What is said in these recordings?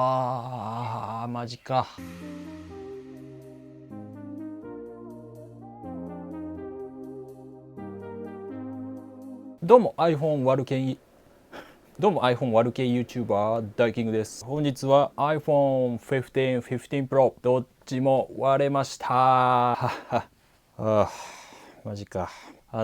あー、マジか。どうも iPhone 割る系どうも iPhone 割る系 YouTuber ダイキングです。本日は iPhone 15、15 Pro どっちも割れました。ははあ、マジか。ま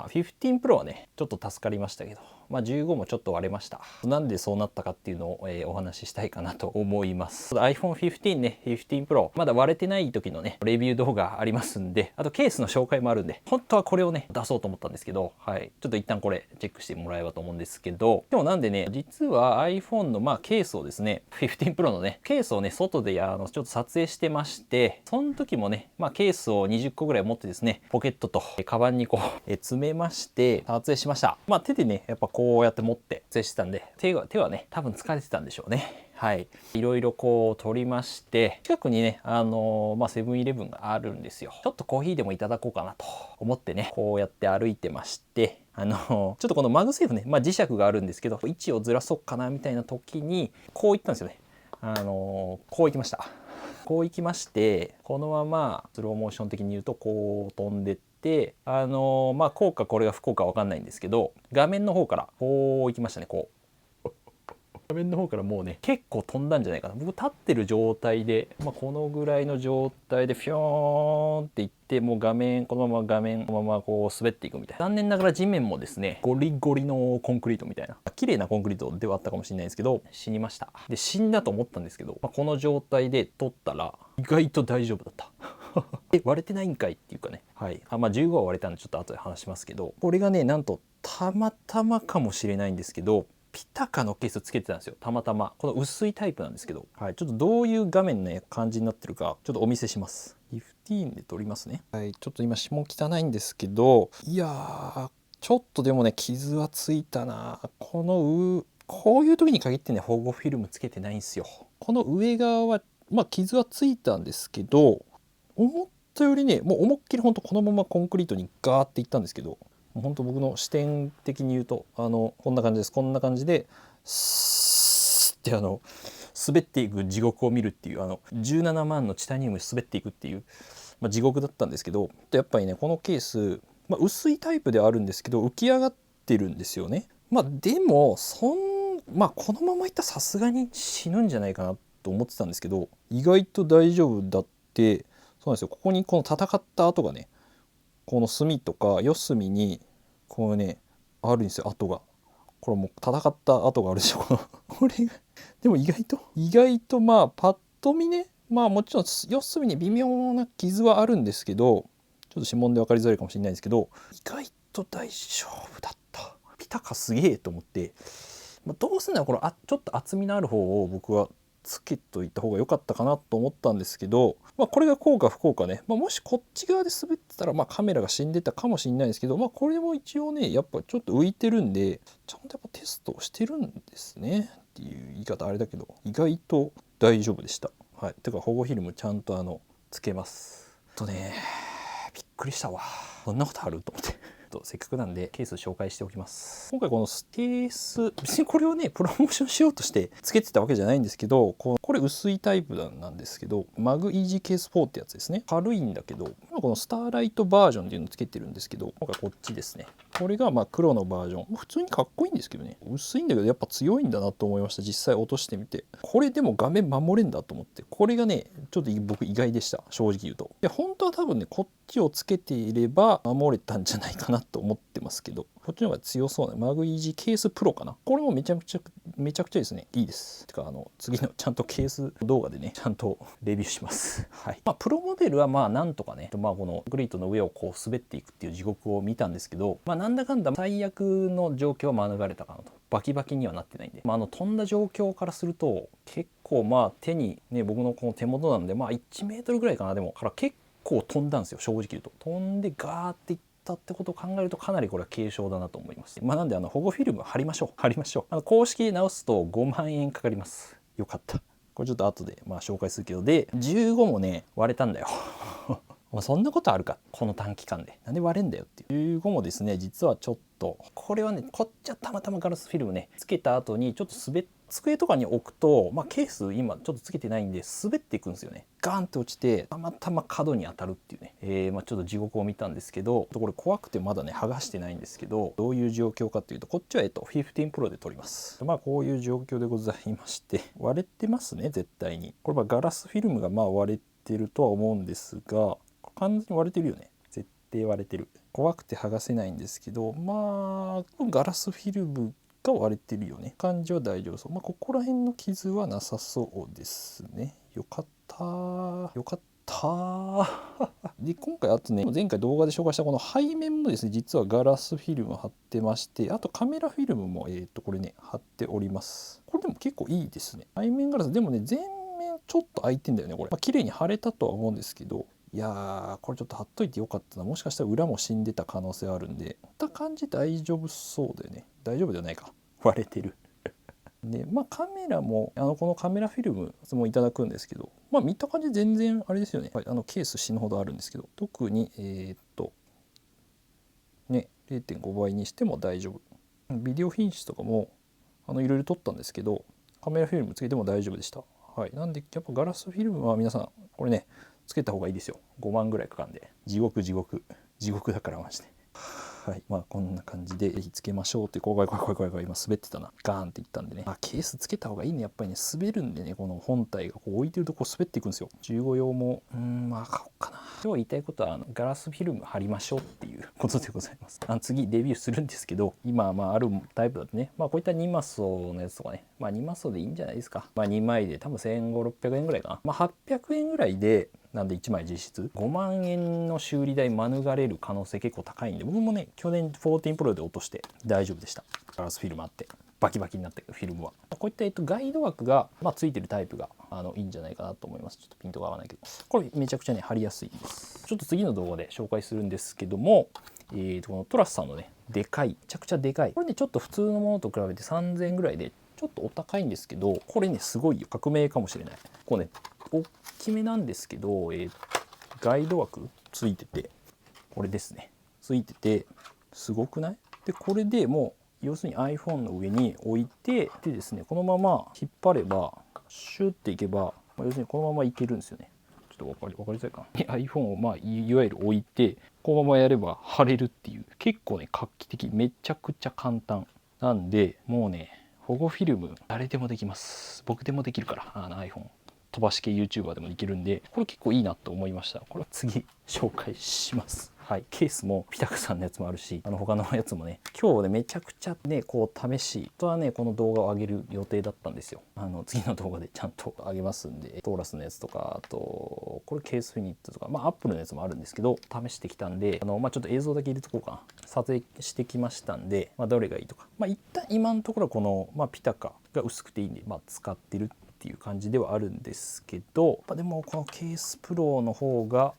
あ15 Pro はねちょっと助かりましたけど、まあ15もちょっと割れました。なんでそうなったかっていうのを、お話ししたいかなと思います。iPhone 15ね、15 Pro まだ割れてない時のねレビュー動画ありますんで、あとケースの紹介もあるんで、本当はこれをね出そうと思ったんですけど、はい、ちょっと一旦これチェックしてもらえばと思うんですけど、今日なんでね、実は iPhone のまあケースをですね、15 Pro のねケースをね外でちょっと撮影してまして、その時もね、まあケースを20個ぐらい持ってですね、ポケットとカバンにこう詰めまして撮影しました。まあ手でねやっぱこうやって持って撮影してたんで、手はね多分疲れてたんでしょうね。はい、いろいろこう撮りまして、近くにねまあセブンイレブンがあるんですよ。ちょっとコーヒーでもいただこうかなと思ってね、こうやって歩いてまして、ちょっとこのマグセーフね、まあ、磁石があるんですけど、位置をずらそうかなみたいな時にこういったんですよね。こう行きました。こう行きまして、このままスローモーション的に言うとこう飛んでって、まあこうかこれが不幸か分かんないんですけど、画面の方からこう行きましたね。こう画面の方からもうね結構飛んだんじゃないかな。僕立ってる状態で、まあ、このぐらいの状態でフィョーンっていって、もうこのまま画面このままこう滑っていくみたいな。残念ながら地面もですねゴリゴリのコンクリートみたいな、綺麗なコンクリートではあったかもしれないですけど、死にました。で死んだと思ったんですけど、まあ、この状態で撮ったら意外と大丈夫だった割れてないんかいっていうかね。はい、まあ15は割れたんでちょっと後で話しますけど、これがねなんとたまたまかもしれないんですけど、ピタカのケースつけてたんですよ。たまたまこの薄いタイプなんですけど、はい、ちょっとどういう画面の、ね、感じになってるかちょっとお見せします。15で撮りますね。はい、ちょっと今下汚いんですけど、いやーちょっとでもね傷はついたな。こういう時に限ってね保護フィルムつけてないんですよ。この上側はまあ傷はついたんですけど、思ったよりねもう思いっきりほんとこのままコンクリートにガーっていったんですけど、本当僕の視点的に言うとこんな感じです。こんな感じでスーって滑っていく地獄を見るっていう、17万のチタニウム滑っていくっていう、まあ、地獄だったんですけど、やっぱりねこのケース、まあ、薄いタイプではあるんですけど浮き上がってるんですよね。まあでもまあこのままいったらさすがに死ぬんじゃないかなと思ってたんですけど、意外と大丈夫だって。そうなんですよ。ここにこの戦った跡がね、この隅とか四隅にこうねあるんですよ、跡が。これもう戦った跡があるでしょこれがでも意外とまあパッと見ね、まあもちろん四隅に微妙な傷はあるんですけど、ちょっと指紋で分かりづらいかもしれないんですけど、意外と大丈夫だった。ピタカすげえと思って、まあ、どうせならこのちょっと厚みのある方を僕はつけといた方が良かったかなと思ったんですけど、まあ、これがこうか不幸かね、まあ、もしこっち側で滑ってたらまあカメラが死んでたかもしれないですけど、まあ、これも一応ねやっぱちょっと浮いてるんでちゃんとやっぱテストをしてるんですねっていう言い方あれだけど、意外と大丈夫でした。はい、てか保護フィルムちゃんとつけます。びっくりしたわ、そんなことあると思って。せっかくなんでケース紹介しておきます。今回このケース、別にこれをねプロモーションしようとしてつけてたわけじゃないんですけど、これ薄いタイプなんですけど、マグイージーケース4ってやつですね。軽いんだけど、このスターライトバージョンっていうのをつけてるんですけど、今回こっちですね。これがまあ黒のバージョン、普通にかっこいいんですけどね、薄いんだけどやっぱ強いんだなと思いました。実際落としてみて、これでも画面守れんだと思って、これがねちょっと僕意外でした、正直言うと。いや本当は多分ねこっちをつけていれば守れたんじゃないかなと思ってますけど、こっちの方が強そうなマグイージーケースプロかな。これもめちゃくちゃですねいいです。てか次のちゃんとケース動画でねちゃんとレビューします。はい、まあプロモデルはまあなんとかね、まあこのコンクリートの上をこう滑っていくっていう地獄を見たんですけど、まあなんだかんだ最悪の状況は免れたかなと。バキバキにはなってないんで、まあ、飛んだ状況からすると結構まあ手にね僕のこの手元なんでまあ1メートルぐらいかな、でもから結構飛んだんですよ正直言うと。飛んでガーっていったってことを考えるとかなりこれは軽傷だなと思います。まあなんで保護フィルム貼りましょう。公式で直すと5万円かかります。よかった。これちょっと後でまあ紹介するけど、で15もね割れたんだよまあ、そんなことあるか、この短期間でなんで割れんだよっていう。15もですね、実はちょっとこれはね、こっちはたまたまガラスフィルムねつけた後にちょっと机とかに置くと、まあ、ケース今ちょっとつけてないんで滑っていくんですよね。ガーンって落ちてたまたま角に当たるっていうね、まあ、ちょっと地獄を見たんですけど、これ怖くてまだね剥がしてないんですけど、どういう状況かというと、こっちは15 Pro で撮ります。まあこういう状況でございまして、割れてますね絶対に。これはガラスフィルムがまあ割れてるとは思うんですが、完全に割れてるよね。絶対割れてる。怖くて剥がせないんですけど、まあガラスフィルムが割れてるよね。感じは大丈夫そう。まあここら辺の傷はなさそうですね。よかったよかったで、今回あとね、前回動画で紹介したこの背面もですね、実はガラスフィルム貼ってまして、あとカメラフィルムもこれね貼っております。これでも結構いいですね。背面ガラスでもね、前面ちょっと開いてんだよねこれ。まあ綺麗に貼れたとは思うんですけど、いやーこれちょっと貼っといてよかったな。もしかしたら裏も死んでた可能性あるんで、こんな感じ大丈夫そうだよね。大丈夫ではないか、割れてるで、まあカメラもこのカメラフィルムもいただくんですけど、まあ見た感じ全然あれですよね。はい、ケース死ぬほどあるんですけど、特にね 0.5 倍にしても大丈夫。ビデオ品質とかもいろいろ撮ったんですけど、カメラフィルムつけても大丈夫でした。はい、なんでやっぱガラスフィルムは皆さんこれねつけた方がいいですよ。5万ぐらいかかるんで、地獄地獄地獄だからマジで。はい、まあこんな感じでぜひつけましょうっていう。怖い怖い怖い怖い怖い、今滑ってたな、ガーンっていったんでね、ケースつけた方がいいね。やっぱりね滑るんでね、この本体がこう置いてるとこう滑っていくんですよ。15用もまあ買おうかな。今日言いたいことはガラスフィルム貼りましょうっていうことでございます。次レビューするんですけど、今まああるタイプだとね、まあこういった2マスのやつとかね、まあ2マスでいいんじゃないですか。まあ2枚で多分1500、600円ぐらいかな。まあ800円ぐらいでなんで1枚実質5万円の修理代免れる可能性結構高いんで、僕もね去年14 Pro で落として大丈夫でした。ガラスフィルムあってバキバキになったけど、フィルムはこういったガイド枠がついてるタイプがいいんじゃないかなと思います。ちょっとピントが合わないけど、これめちゃくちゃね貼りやすいです。ちょっと次の動画で紹介するんですけども、このトラスさんのねでかい、めちゃくちゃでかい、これねちょっと普通のものと比べて3000円ぐらいでちょっとお高いんですけど、これねすごいよ、革命かもしれない。こうね大きめなんですけど、ガイド枠ついてて、これですねついててすごくない？でこれでもう要するに iPhone の上に置いて、でですねこのまま引っ張ればシュッていけば、要するにこのままいけるんですよね。ちょっと分かりづらいかな。iPhone をいわゆる置いてこのままやれば貼れるっていう、結構ね画期的、めちゃくちゃ簡単なんで、もうね保護フィルム誰でもできます。僕でもできるから、iPhone飛ばし系 YouTuber でもいけるんで、これ結構いいなと思いました。これは次紹介します。はい、ケースもピタクさんのやつもあるし、他のやつもね、今日ねめちゃくちゃねこう試し、本当はねこの動画を上げる予定だったんですよ。次の動画でちゃんと上げますんで、トーラスのやつとか、あとこれケースフィニットとか、アップルのやつもあるんですけど、試してきたんで、ちょっと映像だけ入れとこうかな。撮影してきましたんで、どれがいいとか、一旦今のところはこの、ピタカが薄くていいんで、使ってるっていう感じではあるんですけど、でもこのケースプロの方が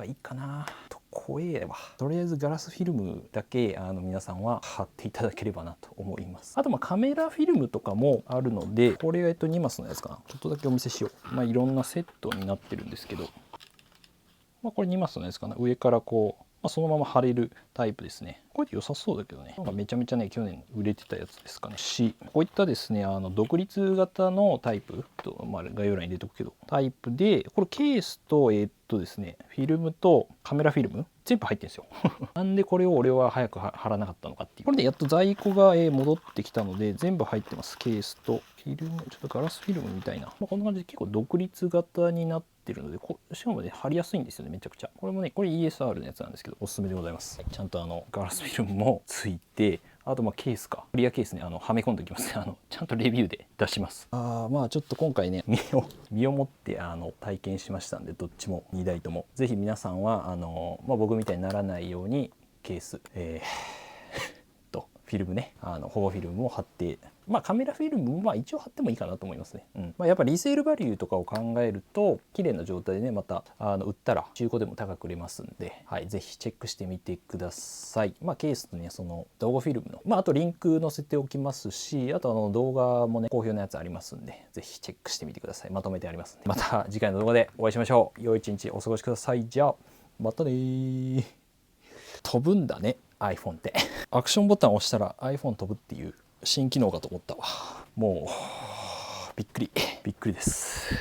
いいかなと。怖えわ。とりあえずガラスフィルムだけ皆さんは貼っていただければなと思います。あとカメラフィルムとかもあるので、これが2マスのやつかな。ちょっとだけお見せしよう。いろんなセットになってるんですけど、これ2マスのやつかな。上からこうそのまま貼れるタイプですね。これで良さそうだけどね。めちゃめちゃね去年売れてたやつですかね。こういったですね独立型のタイプと、概要欄に入れとくけどタイプで、これケースとですねフィルムとカメラフィルム全部入ってるんですよなんでこれを俺は早く貼らなかったのかっていう。これでやっと在庫が戻ってきたので全部入ってます。ケースとフィルム、ちょっとガラスフィルムみたいな、こんな感じで結構独立型になってるので、しかもね貼りやすいんですよね、めちゃくちゃ。これもねこれ ESR のやつなんですけどおすすめでございます。ちゃんとガラスフィルムもついて、あとケースかクリアケースねはめ込んでおきますね。ちゃんとレビューで出します。ちょっと今回ね身をもって体験しましたんで、どっちも2台ともぜひ皆さんは僕みたいにならないようにケースフフィルムね、保護フィルムを貼って、カメラフィルムも一応貼ってもいいかなと思いますね。やっぱりリセールバリューとかを考えると綺麗な状態でね、また売ったら中古でも高く売れますんで、はい、ぜひチェックしてみてください。ケースとね、その動画フィルムの、あとリンク載せておきますし、あと動画もね、好評なやつありますんで、ぜひチェックしてみてください。まとめてありますんで。また次回の動画でお会いしましょう。良い一日お過ごしください。じゃあまたね。飛ぶんだね iPhone って。アクションボタンを押したら iPhone 飛ぶっていう新機能かと思ったわ。もうびっくりです。